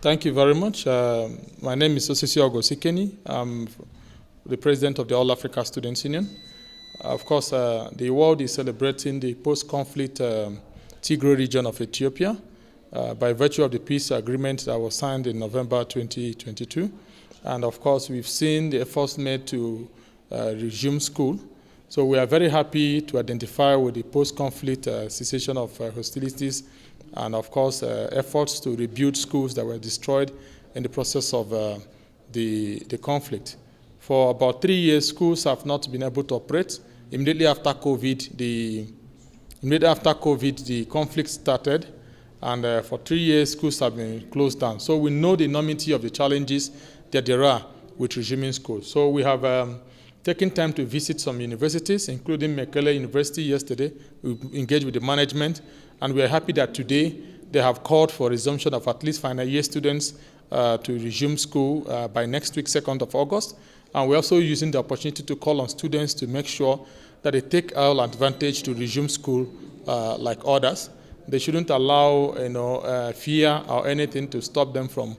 Thank you very much. My name is Osisi Ogosikeni. I'm the president of the All Africa Students Union. Of course, the world is celebrating the post-conflict Tigray region of Ethiopia by virtue of the peace agreement that was signed in November 2022. And of course, we've seen the efforts made to resume school. So we are very happy to identify with the post-conflict cessation of hostilities and, of course, efforts to rebuild schools that were destroyed in the process of the conflict. For about 3 years, schools have not been able to operate. Immediately after COVID, the conflict started, and for 3 years, schools have been closed down. So we know the enormity of the challenges that there are with resuming schools. So we have taken time to visit some universities, including Mekelle University yesterday. We engaged with the management, and we are happy that today they have called for resumption of at least final year students to resume school by next week, 2nd of August. And we're also using the opportunity to call on students to make sure that they take all advantage to resume school like others. They shouldn't allow fear or anything to stop them from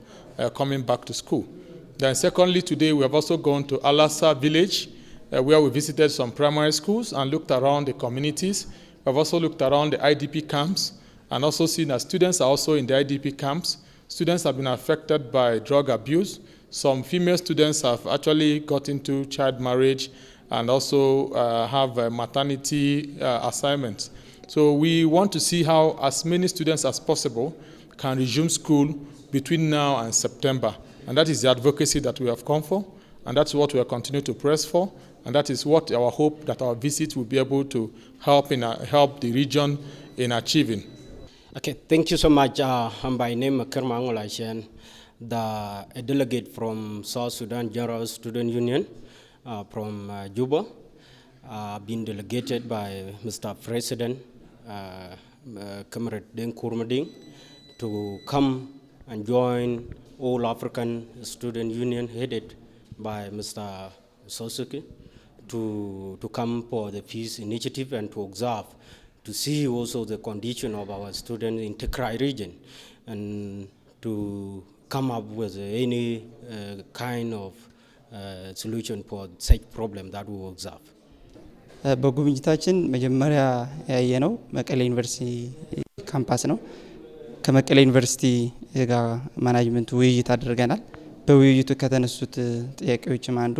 coming back to school. Then secondly, today we have also gone to Alasa village where we visited some primary schools and looked around the communities. We've also looked around the IDP camps and also seen that students are also in the IDP camps. Students have been affected by drug abuse. Some female students have actually got into child marriage and also have maternity assignments. So we want to see how as many students as possible can resume school between now and September. And that is the advocacy that we have come for, and that's what we are continuing to press for, and that is what our hope that our visit will be able to help the region in achieving. Okay, thank you so much. My name is Kerma Angolashen, a delegate from South Sudan General Student Union from Juba, been delegated by Mr. President Comrade Den Kurmading to come and join All African Student Union headed by Mr. Sosuke to come for the peace initiative and to observe, to see also the condition of our students in Tigrai region and to come up with any kind of solution for such problem that we observe. በጉብኝታችን መጀመሪያ ያየነው መቀሌ ዩኒቨርሲቲ ካምፓስ ነው። ከመቀሌ ዩኒቨርሲቲ ጋር ማኔጅመንት ውይይት አድርገናል። በውይይቱ ከተነሱት ጥያቄዎችም አንዱ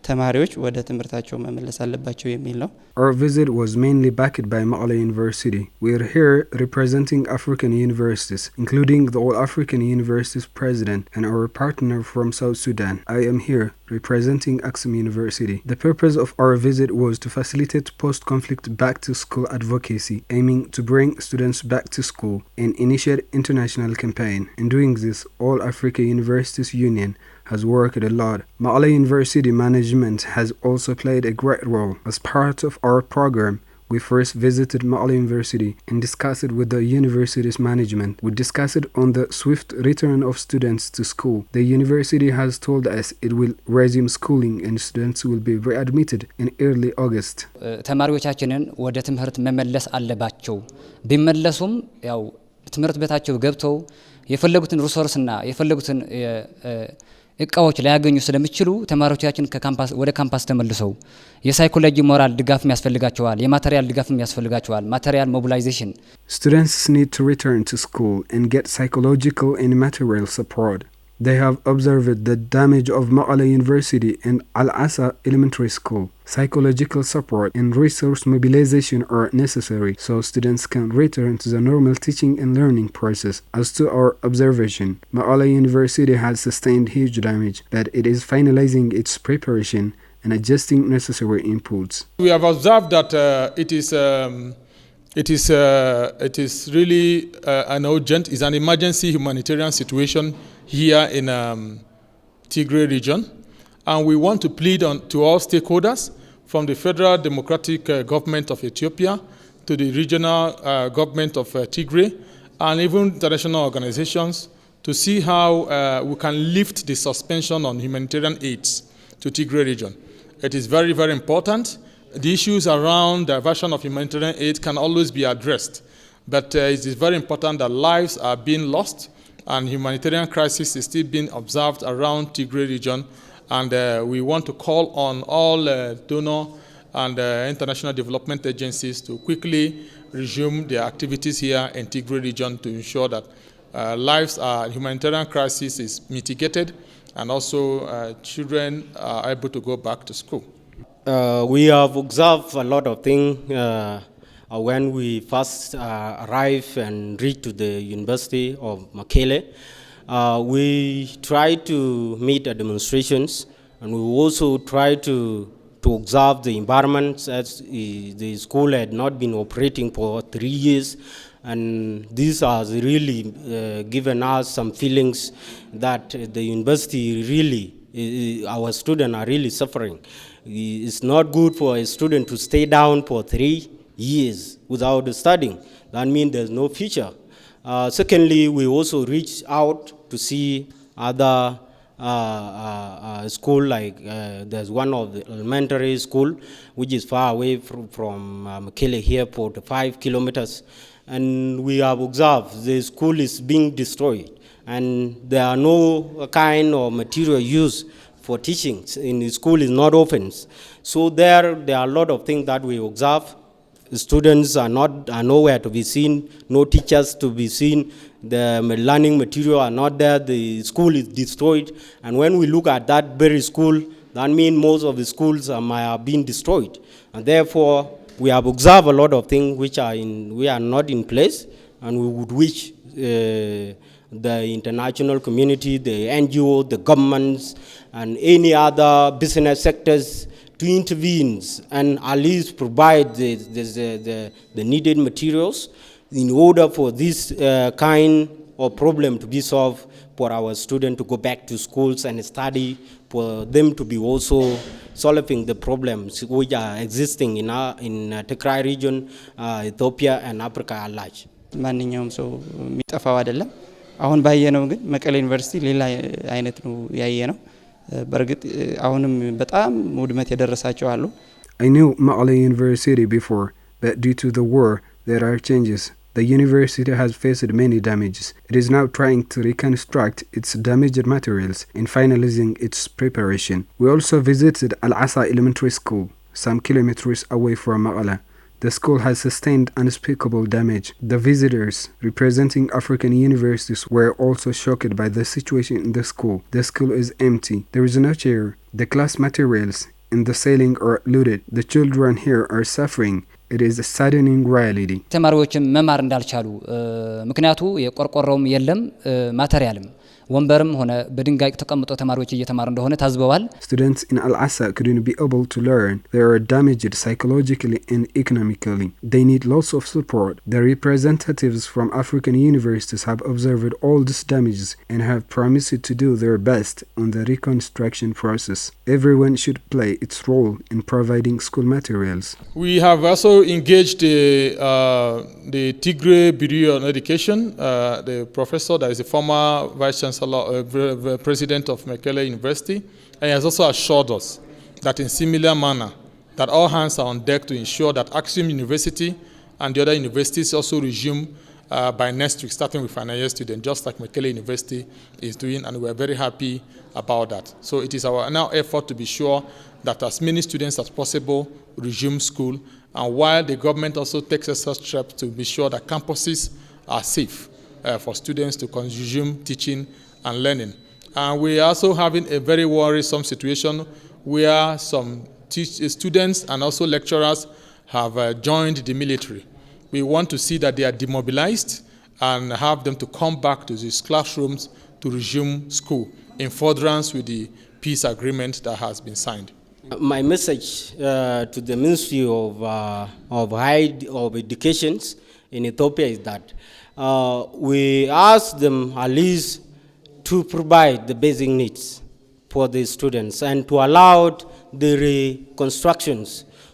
ተማሪዎች ወደ ትምህርታቸው መመለስ አለባቸው የሚል ነው። Our visit was mainly backed by Mekelle University. We are here representing African universities, including the All African Universities President and our partner from South Sudan. I am here representing Aksum University. The purpose of our visit was to facilitate post-conflict back-to-school advocacy, aiming to bring students back to school and initiate international campaign. In doing this, All Africa Universities Union has worked a lot. Mekelle University management has also played a great role. As part of our program, we first visited Mekelle University and discussed with the university's management. We discussed on the swift return of students to school. The university has told us it will resume schooling and students will be readmitted in early August. ተማሪዎቻችንን ወደ ትምህርት መመለስ አለባቸው። ቢመለሱም ያው ትምህርት ቤታቸው ገብተው የፈለጉትን ሪሶርስና የፈለጉትን እቃዎች ላያገኙ ስለሚችሉ ተማሪዎቻችን ከካምፓስ ወደ ካምፓስ ተመልሰው የሳይኮሎጂ ሞራል ድጋፍም ያስፈልጋቸዋል፣ የማቴሪያል ድጋፍም ያስፈልጋቸዋል፣ ማቴሪያል ሞቢላይዜሽን. Students need to return to school and get psychological and material support. They have observed the damage of Mekelle University and Al-Asa Elementary School. Psychological support and resource mobilization are necessary so students can return to the normal teaching and learning process. As to our observation, Mekelle University has sustained huge damage, but it is finalizing its preparation and adjusting necessary inputs. We have observed that it is really an urgent, is an emergency humanitarian situation here in Tigray region, and we want to plead to all stakeholders, from the Federal Democratic Government of Ethiopia to the regional government of Tigray, and even international organizations, to see how we can lift the suspension on humanitarian aids to Tigray region. It is very, very important. The issues around diversion of humanitarian aid can always be addressed, but it is very important that lives are being lost and humanitarian crisis is still being observed around Tigray region. And we want to call on all donor and international development agencies to quickly resume their activities here in Tigray region to ensure that humanitarian crisis is mitigated and also children are able to go back to school. We have observed a lot of things when we first arrived and reached to the University of Mekelle. We tried to meet at demonstrations, and we also tried to observe the environment, as the school had not been operating for 3 years. And this has really given us some feelings that the university really, our students are really suffering. It's not good for a student to stay down for 3 years without studying. That means there's no future. Secondly, we also reached out to see other school, like there's one of the elementary school which is far away from Mekelle here, 45 kilometers. And we have observed the school is being destroyed, and there are no kind of material used for teaching. In the school is not open. So there are a lot of things that we observe. The students are nowhere to be seen, no teachers to be seen, the learning material are not there, the school is destroyed. And when we look at that very school, that means most of the schools are being destroyed. And therefore, we have observed a lot of things which are not in place, and we would wish the international community, the NGO, the governments, and any other business sectors to intervene and at least provide the needed materials in order for this kind of problem to be solved, for our students to go back to schools and study, for them to be also solving the problems which are existing in Tigray region, Ethiopia, and Africa at large. ማንኛውም ሰው የሚጠፋው አይደለም። አሁን ባየነው ግን መቀሌ ዩኒቨርሲቲ ሌላ አይነት ነው ያየነው። በርግጥ አሁንም በጣም ውድመት የደረሳቸው አሉ። I knew Mekelle University before, but due to the war, there are changes. The university has faced many damages. It is now trying to reconstruct its damaged materials and finalizing its preparation. We also visited Al-Asa Elementary School, some kilometers away from Mekelle. The school has sustained unspeakable damage. The visitors representing African universities were also shocked by the situation in the school. The school is empty. There is no chair. The class materials in the ceiling are looted. The children here are suffering. It is a saddening reality. ተማሪዎችም መማር እንዳልቻሉ ምክንያቱ የቆርቆሮም የለም ማቴሪያልም ወንበርም ሆነ በድንጋይ ተቀምጦ ተማሪዎች እየተማሩ እንደሆነ ታዝበዋል። Students in Al-Asa couldn't be able to learn. They are damaged psychologically and economically. They need lots of support. The representatives from African universities have observed all these damages and have promised to do their best on the reconstruction process. Everyone should play its role in providing school materials. We have also engaged the Tigray Bureau on Education, the professor that is the former vice chancellor, president of Mekelle University, and he has also assured us that in similar manner that all hands are on deck to ensure that Axiom University and the other universities also resume by next week, starting with final year students, just like Mekelle University is doing, and we are very happy about that. So it is our now effort to be sure that as many students as possible resume school, and while the government also takes such steps to be sure that campuses are safe for students to resume teaching and learning. And we are also having a very worrisome situation where some students and also lecturers have joined the military. We want to see that they are demobilized and have them to come back to these classrooms to resume school in furtherance with the peace agreement that has been signed. My message to the Ministry of Education in Ethiopia is that we ask them at least to provide the basic needs for the students and to allow the reconstructions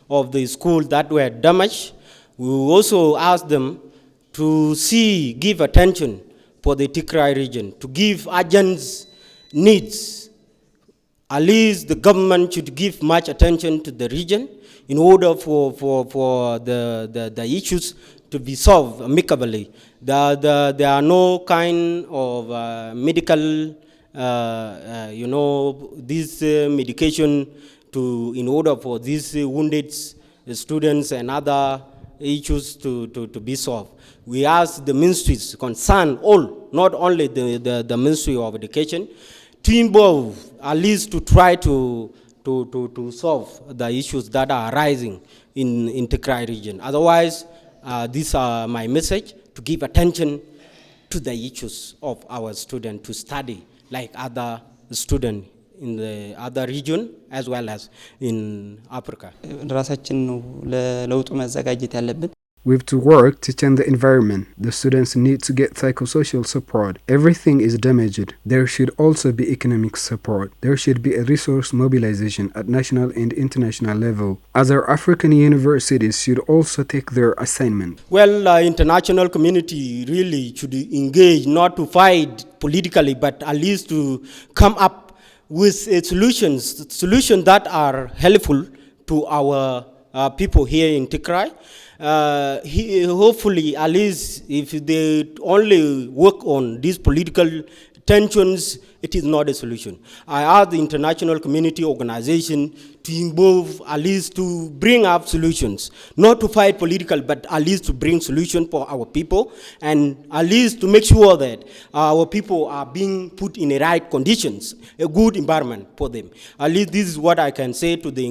of the schools that were damaged. We also ask them to give attention for the Tigray region, to give urgent needs. At least the government should give much attention to the region in order for the issues to be solved amicably. There are no kind of medical, this medication in order for these wounded students and other issues to be solved. We ask the ministries concerned, all, not only the Ministry of Education, to involve, at least to try to solve the issues that are arising in Tigray region. Otherwise, these are my message, to give attention to the issues of our students, to study like other students in the other region as well as in Africa. We have to work to change the environment. The students need to get psychosocial support. Everything is damaged. There should also be economic support. There should be a resource mobilization at national and international level. Other African universities should also take their assignment. Well, international community really should engage, not to fight politically, but at least to come up with solutions that are helpful to our people here in Tigray. Hopefully, at least if they only work on these political tensions, it is not a solution. I ask the international community organization to involve, at least to bring up solutions, not to fight political, but at least to bring solutions for our people, and at least to make sure that our people are being put in the right conditions, a good environment for them. At least this is what I can say to the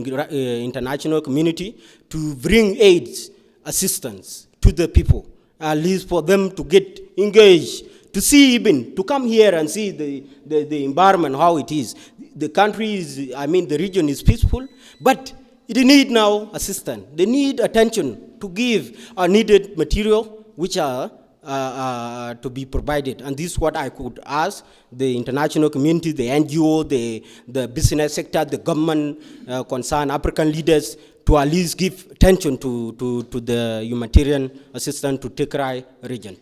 international community, to bring aids, assistance to the people, at least for them to get engaged, to see, even to come here and see the environment, how it is. The country is, the region is peaceful, but it need now assistance. They need attention to give needed material which are to be provided. And this is what I could ask the international community, the NGO, the business sector, the government, concerned African leaders, to at least give attention to the humanitarian assistance to Tigray region.